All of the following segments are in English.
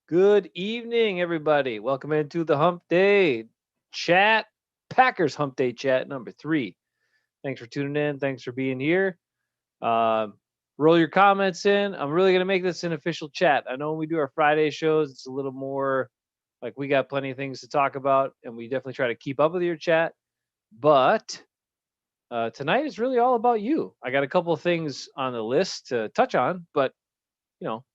Good evening, everybody. Welcome into the Hump Day chat, Packers Hump Day chat number 3. Thanks for tuning in. Thanks for being here. Um, Roll your comments in. I'm really going to make this an official chat. I know when we do our Friday shows, it's a little more like we got plenty of things to talk about, and we definitely try to keep up with your chat. But tonight is really all about you. I got a couple of things on the list to touch on, but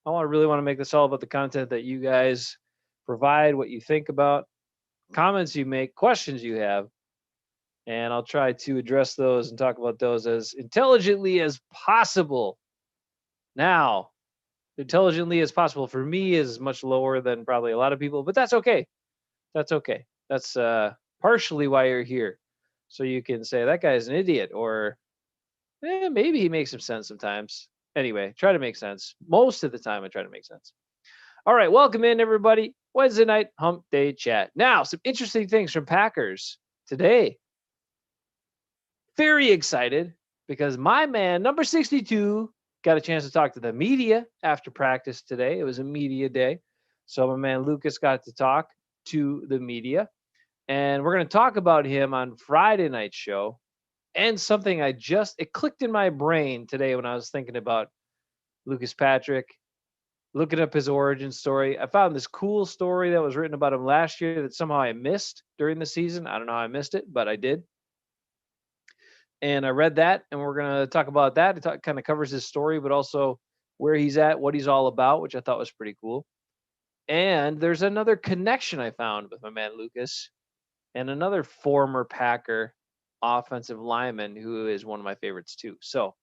I really want to make this all about the content that you guys provide, what you think about, comments you make, questions you have, and I'll try to address those and talk about those as intelligently as possible. Now, intelligently as possible for me is much lower than probably a lot of people, but that's okay. That's okay. That's partially why you're here. So you can say that guy's an idiot, or maybe he makes some sense sometimes. Anyway, try to make sense. Most of the time, I try to make sense. All right, welcome in everybody. Wednesday night Hump Day chat. Now, some interesting things from Packers today. Very excited because my man, number 62, got a chance to talk to the media after practice today. It was a media day. So my man Lucas got to talk to the media. And we're going to talk about him on Friday night's show. And something it clicked in my brain today when I was thinking about Lucas Patrick, looking up his origin story. I found this cool story that was written about him last year that somehow I missed during the season. I don't know how I missed it, but I did. And I read that, and we're going to talk about that. It kind of covers his story, but also where he's at, what he's all about, which I thought was pretty cool. And there's another connection I found with my man Lucas and another former Packer offensive lineman who is one of my favorites too. So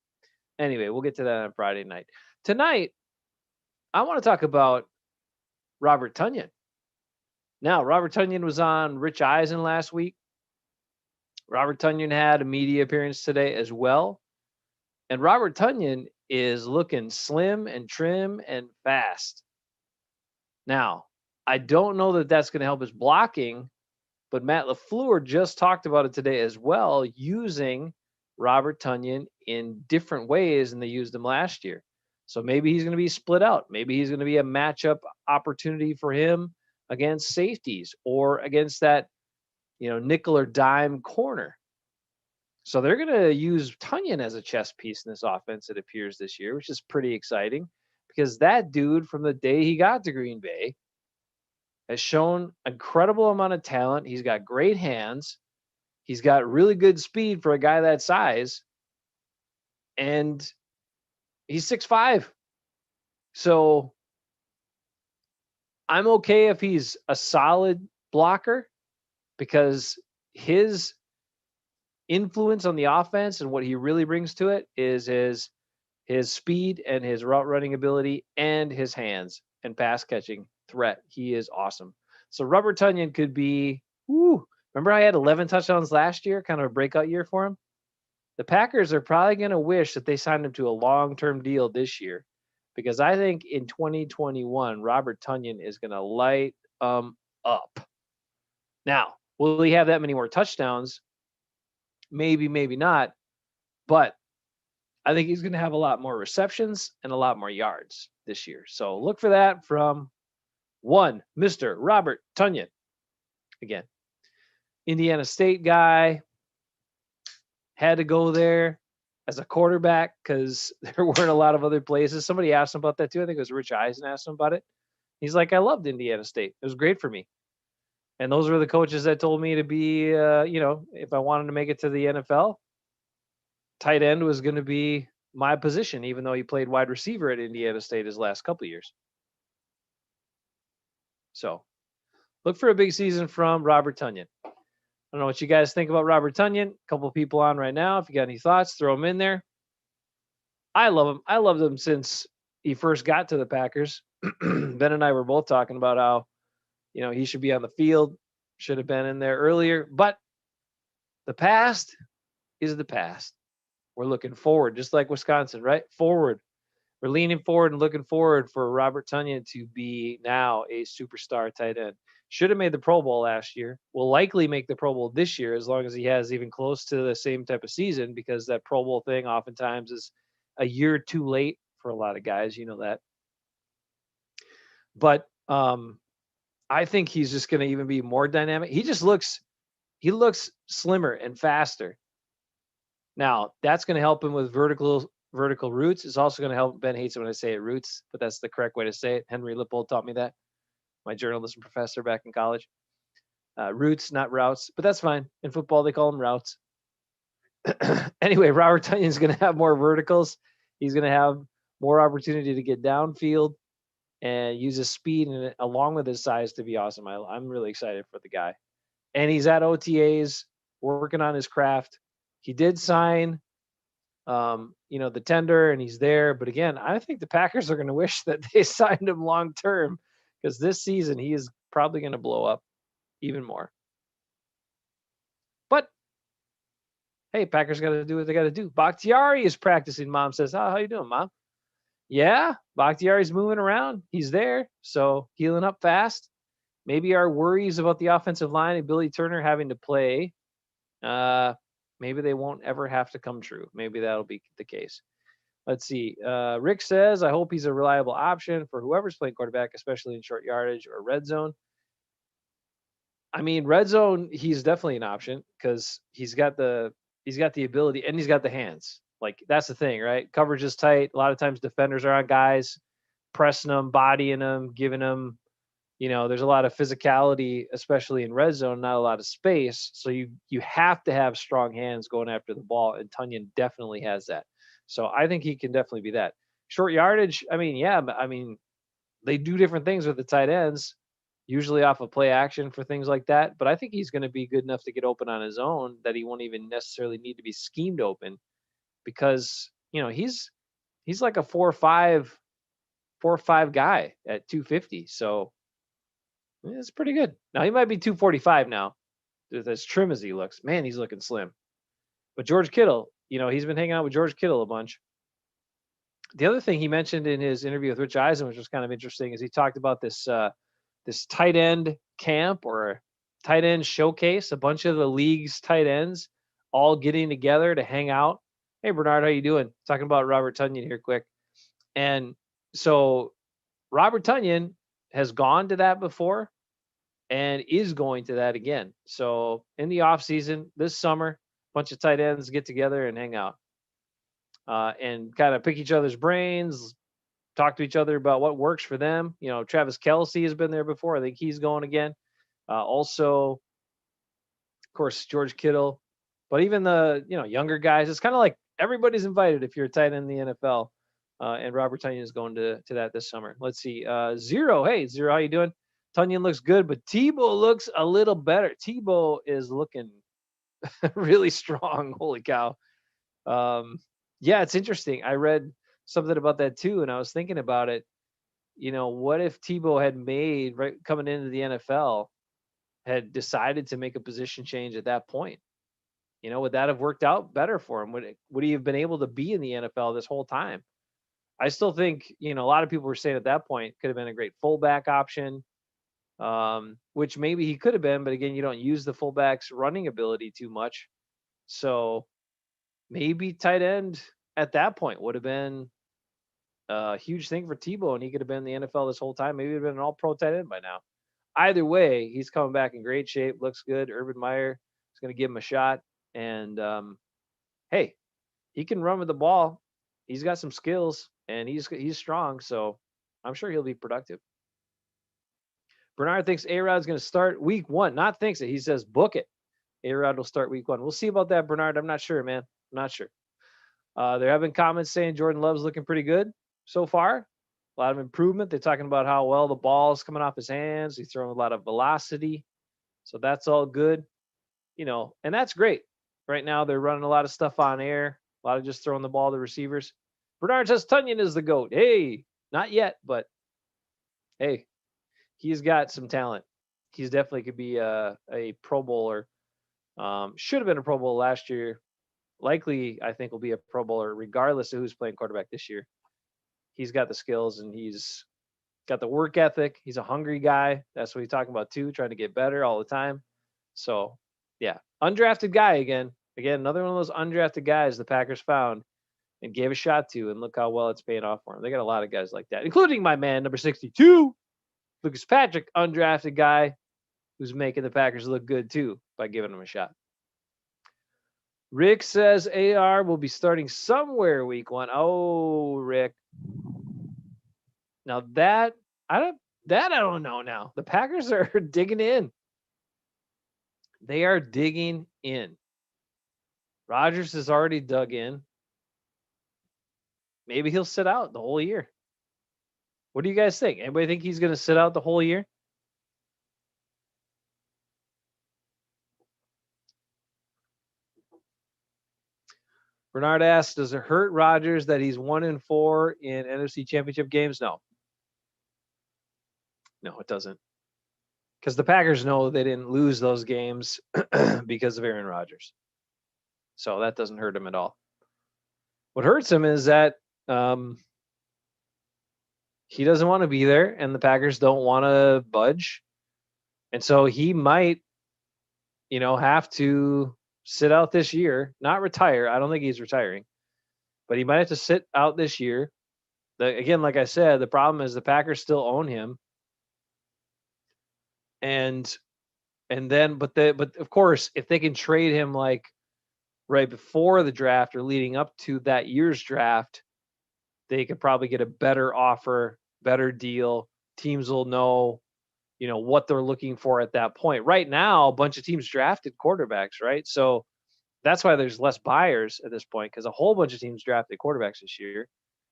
anyway, we'll get to that on Friday night. Tonight, I want to talk about Robert Tunyan. Now, Robert Tunyan was on Rich Eisen last week. Robert Tunyan had a media appearance today as well. And Robert Tunyan is looking slim and trim and fast. Now, I don't know that that's going to help his blocking, but Matt LaFleur just talked about it today as well, using Robert Tunyan in different ways than they used him last year. So maybe he's going to be split out. Maybe he's going to be a matchup opportunity for him against safeties or against that, nickel or dime corner. So they're going to use Tunyan as a chess piece in this offense, it appears, this year, which is pretty exciting because that dude, from the day he got to Green Bay, has shown incredible amount of talent. He's got great hands. He's got really good speed for a guy that size. And he's 6'5". So I'm okay if he's a solid blocker because his influence on the offense and what he really brings to it is his speed and his route running ability and his hands and pass catching threat. He is awesome. So Robert Tunyan could be, remember I had 11 touchdowns last year, kind of a breakout year for him? The Packers are probably going to wish that they signed him to a long-term deal this year because I think in 2021, Robert Tunyan is going to light up. Now, will he have that many more touchdowns? Maybe, maybe not. But I think he's going to have a lot more receptions and a lot more yards this year. So look for that from one, Mr. Robert Tunyan. Again, Indiana State guy, had to go there as a quarterback because there weren't a lot of other places. Somebody asked him about that too. I think it was Rich Eisen asked him about it. He's like, I loved Indiana State. It was great for me. And those were the coaches that told me to be, if I wanted to make it to the NFL, tight end was going to be my position, even though he played wide receiver at Indiana State his last couple of years. So look for a big season from Robert Tunyan. I don't know what you guys think about Robert Tunyan. A couple of people on right now. If you got any thoughts, throw them in there. I love him. I loved him since he first got to the Packers. Ben and I were both talking about how, he should be on the field, should have been in there earlier. But the past is the past. We're looking forward, just like Wisconsin, right? Forward. We're leaning forward and looking forward for Robert Tunyan to be now a superstar tight end. Should have made the Pro Bowl last year. Will likely make the Pro Bowl this year as long as he has even close to the same type of season, because that Pro Bowl thing oftentimes is a year too late for a lot of guys. You know that. But I think he's just going to even be more dynamic. He looks slimmer and faster. Now, that's going to help him with vertical roots. It's also going to help. Ben hates it when I say it roots, but that's the correct way to say it. Henry Lippold taught me that, my journalism professor back in college. Roots, not routes, but that's fine. In football, they call them routes. Anyway, Robert Tunyan's going to have more verticals. He's going to have more opportunity to get downfield and use his speed and along with his size to be awesome. I'm really excited for the guy. And he's at OTAs working on his craft. He did sign, the tender, and he's there. But again, I think the Packers are going to wish that they signed him long term because this season he is probably going to blow up even more. But hey, Packers got to do what they got to do. Bakhtiari is practicing. Mom says, "How you doing, Mom?" Yeah, Bakhtiari's moving around. He's there, so healing up fast. Maybe our worries about the offensive line and Billy Turner having to play, maybe they won't ever have to come true. Maybe that'll be the case. Let's see. Rick says, I hope he's a reliable option for whoever's playing quarterback, especially in short yardage or red zone. I mean, red zone, he's definitely an option because he's got the ability and he's got the hands. Like, that's the thing, right? Coverage is tight. A lot of times defenders are on guys, pressing them, bodying them, giving them, there's a lot of physicality, especially in red zone, not a lot of space. So you have to have strong hands going after the ball, and Tunyan definitely has that. So I think he can definitely be that. Short yardage, they do different things with the tight ends, usually off of play action for things like that. But I think he's going to be good enough to get open on his own that he won't even necessarily need to be schemed open because, he's like a 4.5 guy at 250. So it's pretty good. Now he might be 245 now. As trim as he looks, man, he's looking slim. But George Kittle, he's been hanging out with George Kittle a bunch. The other thing he mentioned in his interview with Rich Eisen, which was kind of interesting, is he talked about this tight end camp or tight end showcase. A bunch of the league's tight ends all getting together to hang out. Hey, Bernard, how you doing? Talking about Robert Tunyan here quick. And so Robert Tunyan has gone to that before and is going to that again. So in the off season this summer, a bunch of tight ends get together and hang out and kind of pick each other's brains, talk to each other about what works for them. Travis Kelce has been there before. I think he's going again. Also, of course, George Kittle, but even the, younger guys, it's kind of like everybody's invited if you're a tight end in the NFL. And Robert Tunyan is going to that this summer. Let's see. Zero. Hey, Zero, how you doing? Tunyan looks good, but Tebow looks a little better. Tebow is looking really strong. Holy cow. Yeah, it's interesting. I read something about that too, and I was thinking about it. What if Tebow had made, right, coming into the NFL, had decided to make a position change at that point? Would that have worked out better for him? Would he have been able to be in the NFL this whole time? I still think, a lot of people were saying at that point could have been a great fullback option, which maybe he could have been, but again, you don't use the fullback's running ability too much. So maybe tight end at that point would have been a huge thing for Tebow, and he could have been in the NFL this whole time. Maybe he'd have been an all-pro tight end by now. Either way, he's coming back in great shape, looks good. Urban Meyer is going to give him a shot. And, hey, he can run with the ball. He's got some skills, and he's strong, so I'm sure he'll be productive. Bernard thinks A-Rod's going to start week 1. Not thinks it. He says book it. A-Rod will start week 1. We'll see about that, Bernard. I'm not sure, man. I'm not sure. There have been comments saying Jordan Love's looking pretty good so far. A lot of improvement. They're talking about how well the ball is coming off his hands. He's throwing a lot of velocity. So that's all good. And that's great. Right now, they're running a lot of stuff on air. A lot of just throwing the ball to receivers. Bernard says Tunyan is the GOAT. Hey, not yet, but hey, he's got some talent. He's definitely could be a Pro Bowler. Should have been a Pro Bowl last year. Likely, I think, will be a Pro Bowler regardless of who's playing quarterback this year. He's got the skills and he's got the work ethic. He's a hungry guy. That's what he's talking about too, trying to get better all the time. So, yeah, undrafted guy again. Again, another one of those undrafted guys the Packers found and gave a shot to, and look how well it's paying off for him. They got a lot of guys like that, including my man, number 62. Lucas Patrick, undrafted guy who's making the Packers look good too by giving them a shot. Rick says AR will be starting somewhere week 1. Oh, Rick. Now that I don't know now. The Packers are digging in. They are digging in. Rodgers has already dug in. Maybe he'll sit out the whole year. What do you guys think? Anybody think he's going to sit out the whole year? Bernard asks, does it hurt Rodgers that he's 1-4 in NFC Championship games? No. No, it doesn't. Because the Packers know they didn't lose those games because of Aaron Rodgers. So that doesn't hurt him at all. What hurts him is that he doesn't want to be there and the Packers don't want to budge. And so he might, have to sit out this year, not retire. I don't think he's retiring, but he might have to sit out this year. Again, like I said, the problem is the Packers still own him. But of course, if they can trade him like right before the draft or leading up to that year's draft, they could probably get a better offer, better deal. Teams will know, what they're looking for at that point. Right now, a bunch of teams drafted quarterbacks, right? So that's why there's less buyers at this point, because a whole bunch of teams drafted quarterbacks this year.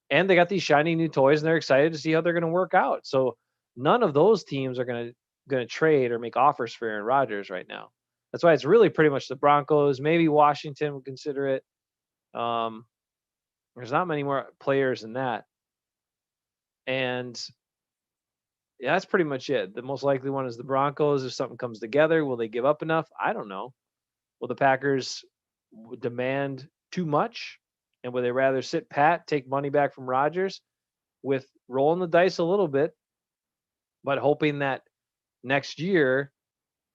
And they got these shiny new toys and they're excited to see how they're going to work out. So none of those teams are going to trade or make offers for Aaron Rodgers right now. That's why it's really pretty much the Broncos. Maybe Washington would consider it. There's not many more players than that. And yeah, that's pretty much it. The most likely one is the Broncos. If something comes together, will they give up enough? I don't know. Will the Packers demand too much? And would they rather sit pat, take money back from Rodgers with rolling the dice a little bit, but hoping that next year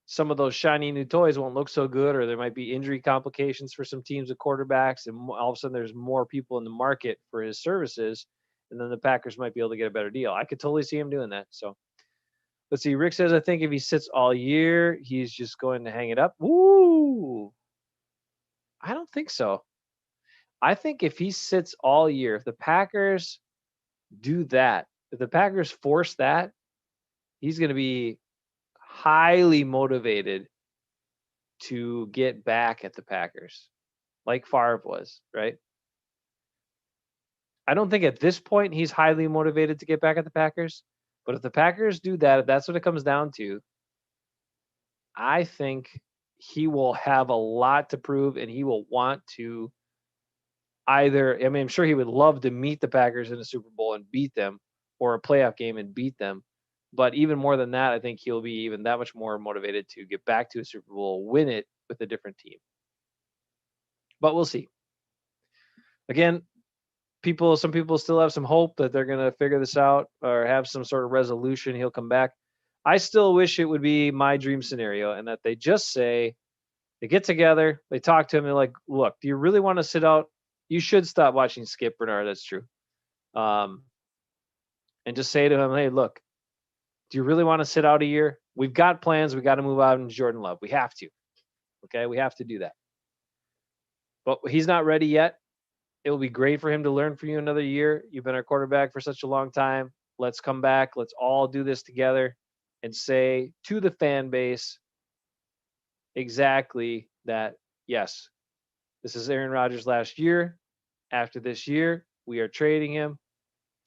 some of those shiny new toys won't look so good, or there might be injury complications for some teams with quarterbacks, and all of a sudden there's more people in the market for his services, and then the Packers might be able to get a better deal. I could totally see him doing that. So let's see. Rick says, I think if he sits all year, he's just going to hang it up. Woo! I don't think so. I think if he sits all year, if the Packers do that, if the Packers force that, he's going to be highly motivated to get back at the Packers, like Favre was, right? I don't think at this point he's highly motivated to get back at the Packers, but if the Packers do that, if that's what it comes down to, I think he will have a lot to prove and he will want to I'm sure he would love to meet the Packers in a Super Bowl and beat them, or a playoff game and beat them. But even more than that, I think he'll be even that much more motivated to get back to a Super Bowl, win it with a different team. But we'll see. Again, some people still have some hope that they're going to figure this out or have some sort of resolution. He'll come back. I still wish it would be my dream scenario and that they just say, they get together, they talk to him, they're like, look, do you really want to sit out? You should stop watching Skip, Bernard. That's true. And just say to him, hey, look, do you really want to sit out a year? We've got plans. We got to move out into Jordan Love. We have to. Okay, we have to do that. But he's not ready yet. It will be great for him to learn from you another year. You've been our quarterback for such a long time. Let's come back. Let's all do this together and say to the fan base exactly that, yes, this is Aaron Rodgers' last year. After this year, we are trading him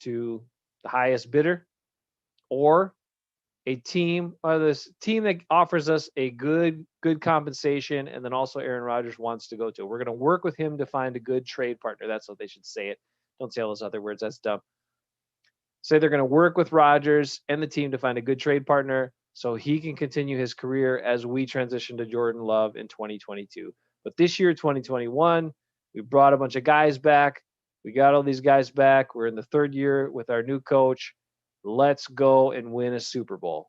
to the highest bidder, or this team that offers us a good compensation, and then also Aaron Rodgers wants to go to. We're going to work with him to find a good trade partner. That's what they should say it. Don't say all those other words. That's dumb. Say they're going to work with Rodgers and the team to find a good trade partner so he can continue his career as we transition to Jordan Love in 2022. But this year, 2021, we brought a bunch of guys back. We got all these guys back. We're in the third year with our new coach. Let's go and win a Super Bowl.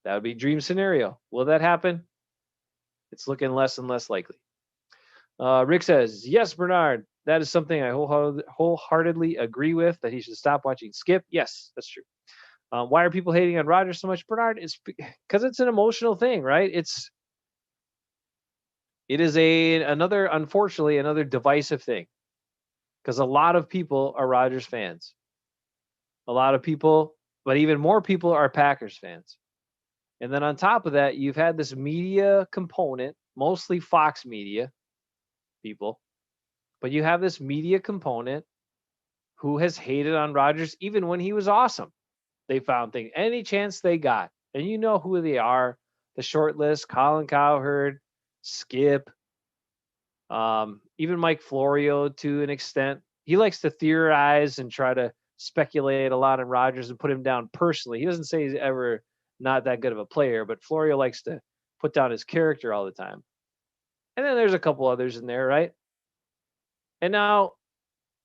That would be dream scenario. Will that happen? It's looking less and less likely. Rick says, yes, Bernard, that is something I wholeheartedly agree with, that he should stop watching Skip. Yes, that's true. Why are people hating on Rodgers so much, Bernard? It's because it's an emotional thing, right? It is unfortunately another divisive thing, because a lot of people are Rodgers fans. A lot of people, but even more people are Packers fans. And then on top of that, you've had this media component, mostly Fox media people, but you have this media component who has hated on Rodgers even when he was awesome. They found things any chance they got. And you know who they are. The short list, Colin Cowherd, Skip, even Mike Florio to an extent. He likes to theorize and try to speculate a lot on Rodgers and put him down personally. He doesn't say he's ever not that good of a player, but Florio likes to put down his character all the time. And then there's a couple others in there, right? And now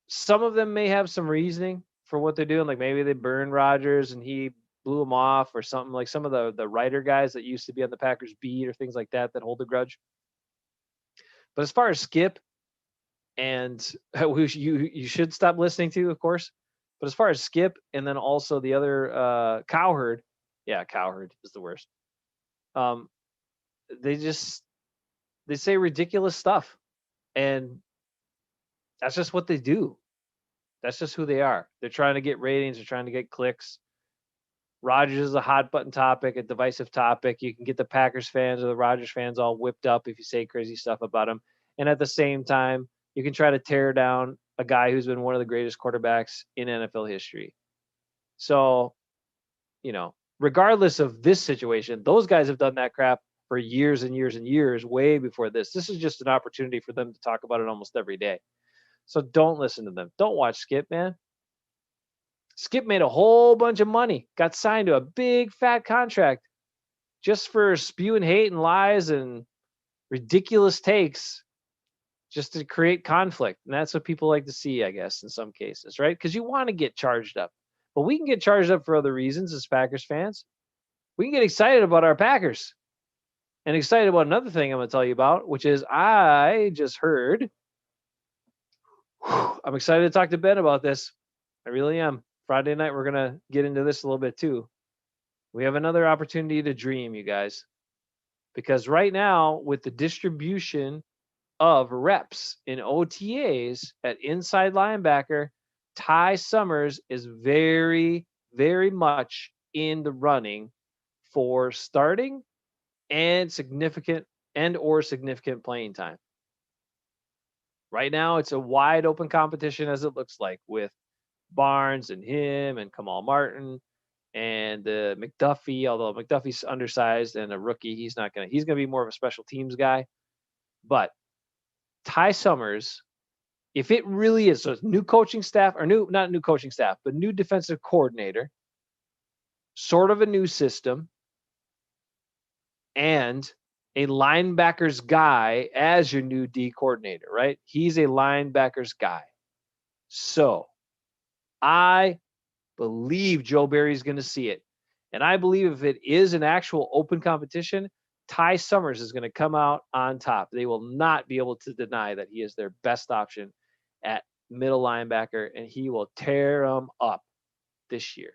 some of them may have some reasoning for what they're doing. Like maybe they burned Rodgers and he blew him off or something, like some of the writer guys that used to be on the Packers beat or things like that hold a grudge. But as far as Skip, and who you should stop listening to, of course. But as far as Skip and then also the other Cowherd, yeah, Cowherd is the worst. Um, they say ridiculous stuff, and that's just what they do. That's just who they are. They're trying to get ratings. They're trying to get clicks. Rodgers is a hot button topic, a divisive topic. You can get the Packers fans or the Rodgers fans all whipped up if you say crazy stuff about him. And at the same time, you can try to tear down a guy who's been one of the greatest quarterbacks in NFL history. So, regardless of this situation, those guys have done that crap for years and years and years, way before this. This is just an opportunity for them to talk about it almost every day. So don't listen to them. Don't watch Skip, man. Skip made a whole bunch of money, got signed to a big fat contract just for spewing hate and lies and ridiculous takes just to create conflict. And that's what people like to see, I guess, in some cases, right? Because you want to get charged up. But we can get charged up for other reasons as Packers fans. We can get excited about our Packers and excited about another thing I'm going to tell you about, which is I just heard. I'm excited to talk to Ben about this. I really am. Friday night, we're going to get into this a little bit too. We have another opportunity to dream, you guys. Because right now, with the distribution of reps in OTAs at inside linebacker, Ty Summers is very, very much in the running for starting and significant playing time. Right now, it's a wide open competition as it looks like with Barnes and him and Kamal Martin and McDuffie, although McDuffie's undersized and a rookie, he's going to be more of a special teams guy. But Ty Summers, if it really is, so new coaching staff, or not new coaching staff, but new defensive coordinator, sort of a new system, and a linebackers guy as your new D coordinator, right? He's a linebackers guy. So I believe Joe Barry's going to see it. And I believe if it is an actual open competition, Ty Summers is going to come out on top. They will not be able to deny that he is their best option at middle linebacker, and he will tear them up this year.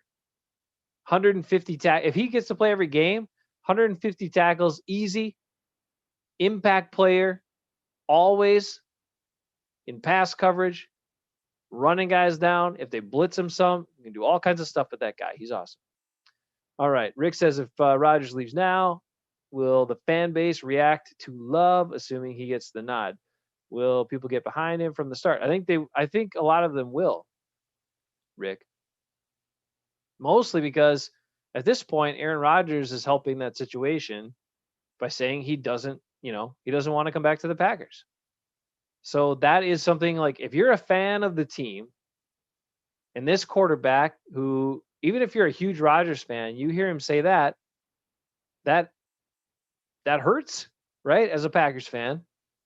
150 if he gets to play every game, 150 tackles, easy, impact player, always in pass coverage, running guys down. If they blitz him some, you can do all kinds of stuff with that guy. He's awesome. All right. Think says if Rodgers leaves now, will the fan base react to Love, assuming he gets the nod? Will people get behind him from the start? I think a lot of them will, Rick. Mostly because at this point, Aaron Rodgers is helping that situation by saying he doesn't want to come back to the Packers. So that is something like, if you're a fan of the team and this quarterback who, even if you're a huge Rodgers fan, you hear him say that hurts, right? As a Packers fan,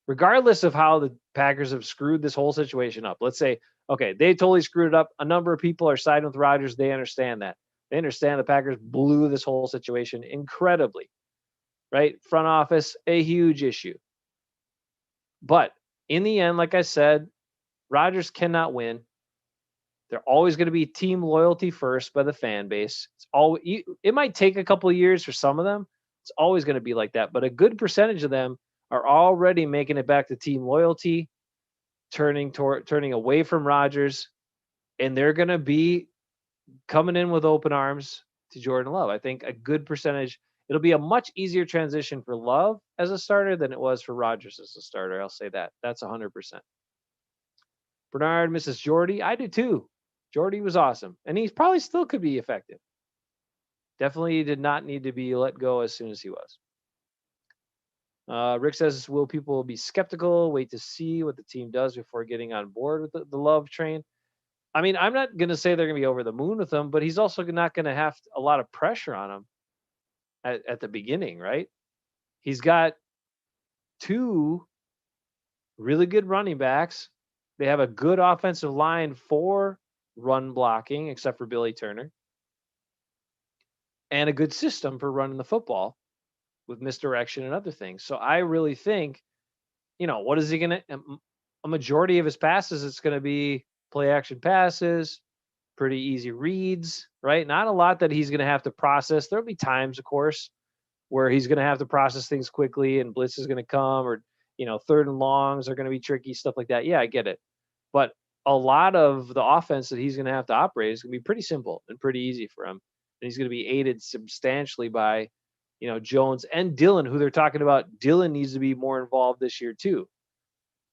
regardless of how the Packers have screwed this whole situation up. Let's say, okay, they totally screwed it up. A number of people are siding with Rodgers. They understand that. They understand the Packers blew this whole situation incredibly, right? Front office, a huge issue. But in the end, like I said, Rodgers cannot win. They're always going to be team loyalty first by the fan base. It might take a couple of years for some of them. It's always going to be like that, but a good percentage of them are already making it back to team loyalty, turning away from Rodgers, and they're going to be coming in with open arms to Jordan Love. I think a good percentage. It'll be a much easier transition for Love as a starter than it was for Rodgers as a starter. I'll say that. That's 100%. Bernard misses Jordy. I do too. Jordy was awesome, and he probably still could be effective. Definitely did not need to be let go as soon as he was. Rick says, will people be skeptical, wait to see what the team does before getting on board with the Love train? I mean, I'm not going to say they're going to be over the moon with him, but he's also not going to have a lot of pressure on him at the beginning, right? He's got 2 really good running backs. They have a good offensive line for run blocking, except for Billy Turner, and a good system for running the football with misdirection and other things. So I really think, what is he going to, a majority of his passes, it's going to be play action passes, pretty easy reads, right? Not a lot that he's going to have to process. There'll be times, of course, where he's going to have to process things quickly and blitz is going to come, or, third and longs are going to be tricky, stuff like that. Yeah, I get it. But a lot of the offense that he's going to have to operate is going to be pretty simple and pretty easy for him. And he's going to be aided substantially by, Jones and Dillon, who they're talking about. Dillon needs to be more involved this year too.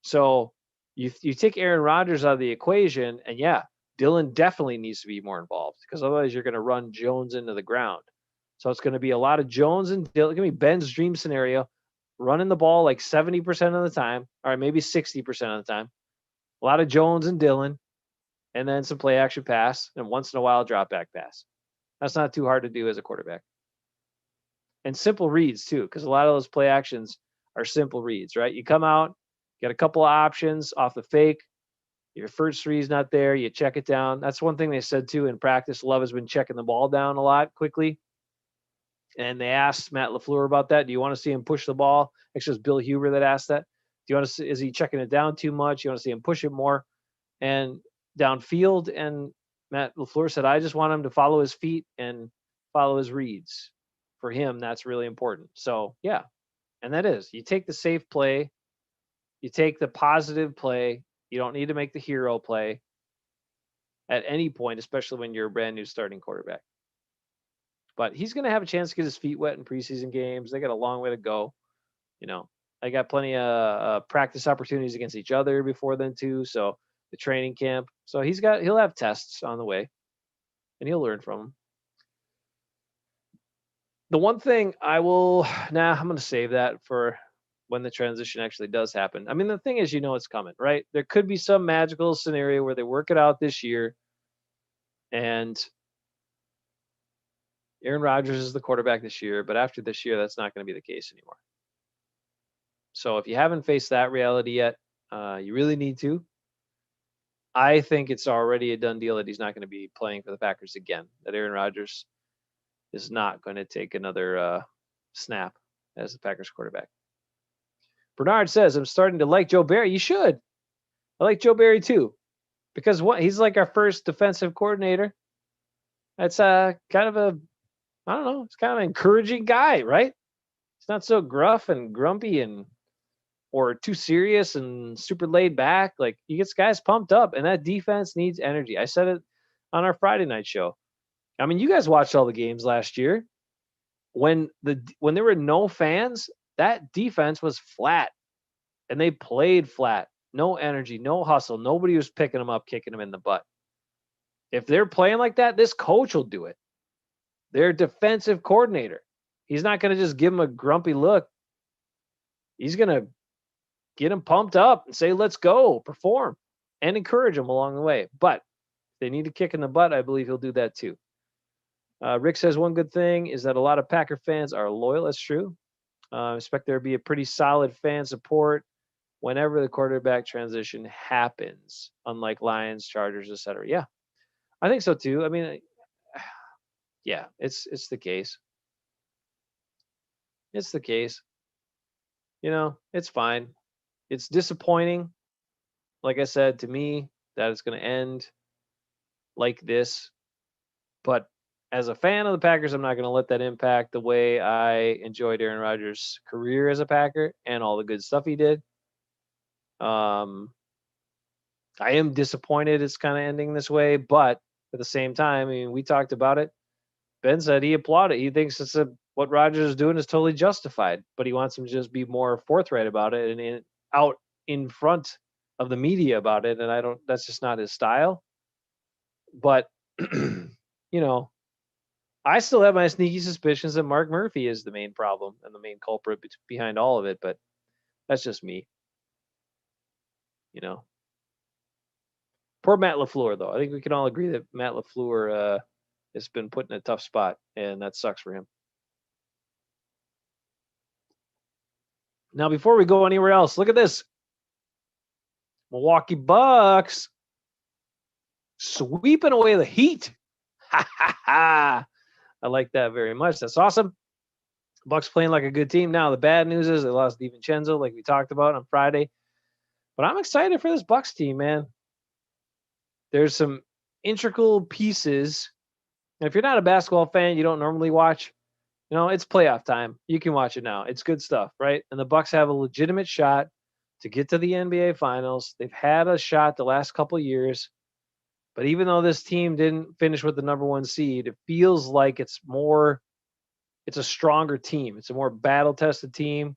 So you take Aaron Rodgers out of the equation, and yeah, Dillon definitely needs to be more involved, because otherwise you're going to run Jones into the ground. So it's going to be a lot of Jones and Dillon. It's going to be Ben's dream scenario, running the ball like 70% of the time, or maybe 60% of the time. A lot of Jones and Dillon, and then some play action pass, and once in a while drop back pass. That's not too hard to do as a quarterback. And simple reads too, because a lot of those play actions are simple reads, right? You come out, get a couple of options off the fake. Your first read's not there, you check it down. That's one thing they said too in practice. Love has been checking the ball down a lot quickly. And they asked Matt LaFleur about that. Do you want to see him push the ball? Actually, it was Bill Huber that asked that. Do you want to see, is he checking it down too much? You want to see him push it more and downfield? And Matt LaFleur said, I just want him to follow his feet and follow his reads. For him, that's really important. So, yeah. And that is, you take the safe play, you take the positive play. You don't need to make the hero play at any point, especially when you're a brand new starting quarterback. But he's going to have a chance to get his feet wet in preseason games. They got a long way to go. I got plenty of practice opportunities against each other before then too. So the training camp. So he'll have tests on the way, and he'll learn from them. The one thing I'm going to save that for when the transition actually does happen. I mean, the thing is, it's coming, right? There could be some magical scenario where they work it out this year, and Aaron Rodgers is the quarterback this year, but after this year, that's not going to be the case anymore. So if you haven't faced that reality yet, you really need to. I think it's already a done deal that he's not going to be playing for the Packers again, that Aaron Rodgers is not going to take another snap as the Packers quarterback. Bernard says, I'm starting to like Joe Barry. You should. I like Joe Barry too, because he's like our first defensive coordinator. That's kind of it's kind of an encouraging guy, right? He's not so gruff and grumpy or too serious and super laid back. Like, he gets guys pumped up, and that defense needs energy. I said it on our Friday night show. I mean, you guys watched all the games last year. When there were no fans, that defense was flat, and they played flat. No energy, no hustle. Nobody was picking them up, kicking them in the butt. If they're playing like that, this coach will do it. Their defensive coordinator. He's not going to just give them a grumpy look. He's going to get them pumped up and say, let's go, perform, and encourage them along the way. But if they need a kick in the butt, I believe he'll do that too. Rick says one good thing is that a lot of Packer fans are loyal. That's true. I expect there to be a pretty solid fan support whenever the quarterback transition happens, unlike Lions, Chargers, etc. Yeah, I think so too. I mean, yeah, it's the case. It's the case. It's fine. It's disappointing, like I said, to me, that it's going to end like this. But as a fan of the Packers, I'm not going to let that impact the way I enjoyed Aaron Rodgers' career as a Packer and all the good stuff he did. I am disappointed it's kind of ending this way, but at the same time, I mean, we talked about it. Ben said he applauded. He thinks what Rodgers is doing is totally justified, but he wants him to just be more forthright about it and out in front of the media about it. And that's just not his style. But, I still have my sneaky suspicions that Mark Murphy is the main problem and the main culprit behind all of it. But that's just me. Poor Matt LaFleur, though. I think we can all agree that Matt LaFleur has been put in a tough spot, and that sucks for him. Now, before we go anywhere else, look at this. Milwaukee Bucks sweeping away the Heat. Ha, ha, ha. I like that very much. That's awesome. Bucks playing like a good team. Now, the bad news is they lost DiVincenzo, like we talked about on Friday. But I'm excited for this Bucks team, man. There's some integral pieces. And if you're not a basketball fan, you don't normally watch, it's playoff time. You can watch it now. It's good stuff, right? And the Bucks have a legitimate shot to get to the NBA Finals. They've had a shot the last couple of years. But even though this team didn't finish with the number one seed, it feels like it's a stronger team. It's a more battle-tested team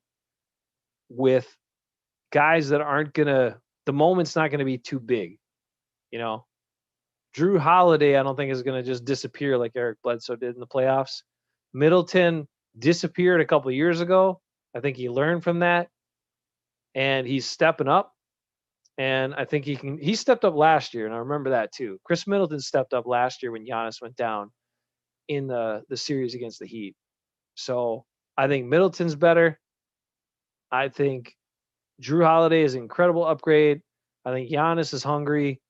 with guys that the moment's not going to be too big. Drew Holiday, I don't think is going to just disappear like Eric Bledsoe did in the playoffs. Middleton disappeared a couple of years ago. I think he learned from that, and he's stepping up. And I think he stepped up last year, and I remember that too. Chris Middleton stepped up last year when Giannis went down in the series against the Heat. So I think Middleton's better. I think Drew Holiday is an incredible upgrade. I think Giannis is hungry.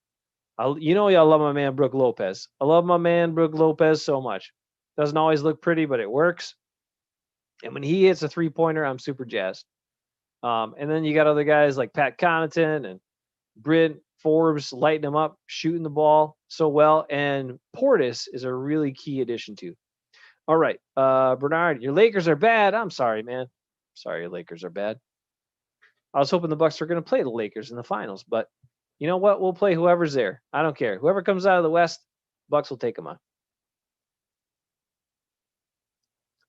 Y'all love my man Brook Lopez. I love my man Brook Lopez so much. Doesn't always look pretty, but it works. And when he hits a three-pointer, I'm super jazzed. And then you got other guys like Pat Connaughton and Brent Forbes lighting him up, shooting the ball so well. And Portis is a really key addition too. All right, Bernard, your Lakers are bad. I'm sorry, man. Sorry, your Lakers are bad. I was hoping the Bucks were going to play the Lakers in the finals, but you know what? We'll play whoever's there. I don't care. Whoever comes out of the West, Bucks will take them on.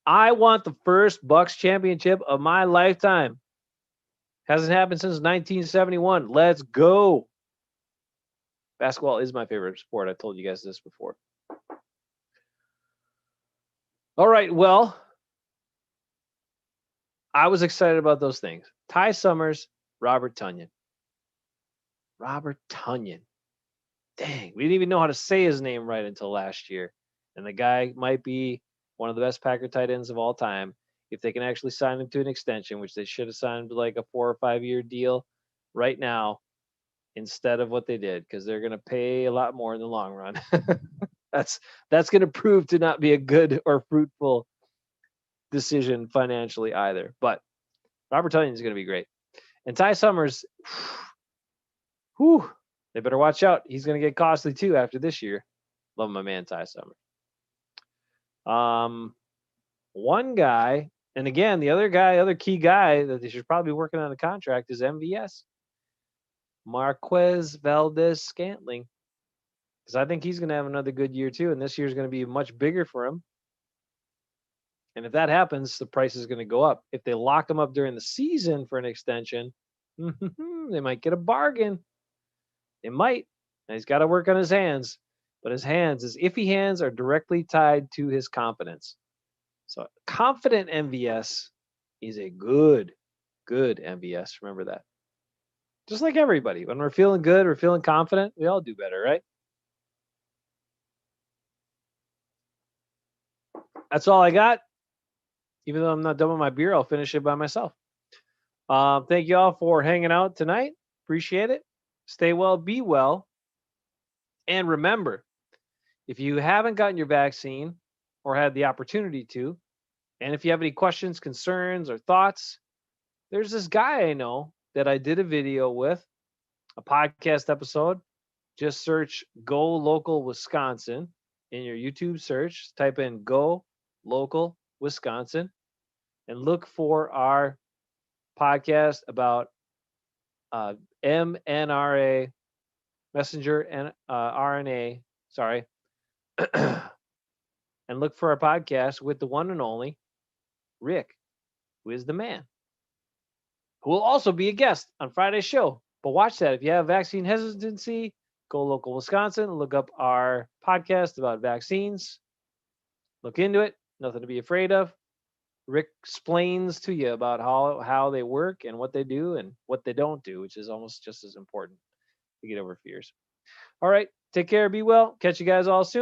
I want the first Bucks championship of my lifetime. Hasn't happened since 1971. Let's go. Basketball is my favorite sport. I told you guys this before. All right, well, I was excited about those things. Ty Summers, Robert Tonyan. Robert Tunyan. Dang, we didn't even know how to say his name right until last year. And the guy might be one of the best Packer tight ends of all time if they can actually sign him to an extension, which they should have signed to like a 4 or 5 year deal right now instead of what they did, because they're going to pay a lot more in the long run. That's going to prove to not be a good or fruitful decision financially either. But Robert Tonyan is going to be great. And Ty Summers, they better watch out. He's going to get costly too after this year. Love my man Ty Summers. One guy, and again, the other key guy that they should probably be working on a contract is MVS. Marquez Valdez-Scantling. Because I think he's going to have another good year too, and this year's going to be much bigger for him. And if that happens, the price is going to go up. If they lock him up during the season for an extension, they might get a bargain. They might. And he's got to work on his hands. But his iffy hands are directly tied to his confidence. So confident MVS is a good MVS. Remember that. Just like everybody. When we're feeling good, we're feeling confident, we all do better, right? That's all I got. Even though I'm not done with my beer, I'll finish it by myself. Thank you all for hanging out tonight. Appreciate it. Stay well, be well. And remember, if you haven't gotten your vaccine or had the opportunity to, and if you have any questions, concerns, or thoughts, there's this guy I know that I did a video with, a podcast episode, Just search Go Local Wisconsin in your YouTube search. Type in Go Local Wisconsin and look for our podcast about mNRA, messenger and RNA. Sorry. And look for our podcast with the one and only Rick, who is the man, who will also be a guest on Friday's show. But watch that. If you have vaccine hesitancy, go local Wisconsin, look up our podcast about vaccines, look into it, nothing to be afraid of. Rick explains to you about how they work and what they do and what they don't do, which is almost just as important to get over fears. All right, take care, be well. Catch you guys all soon.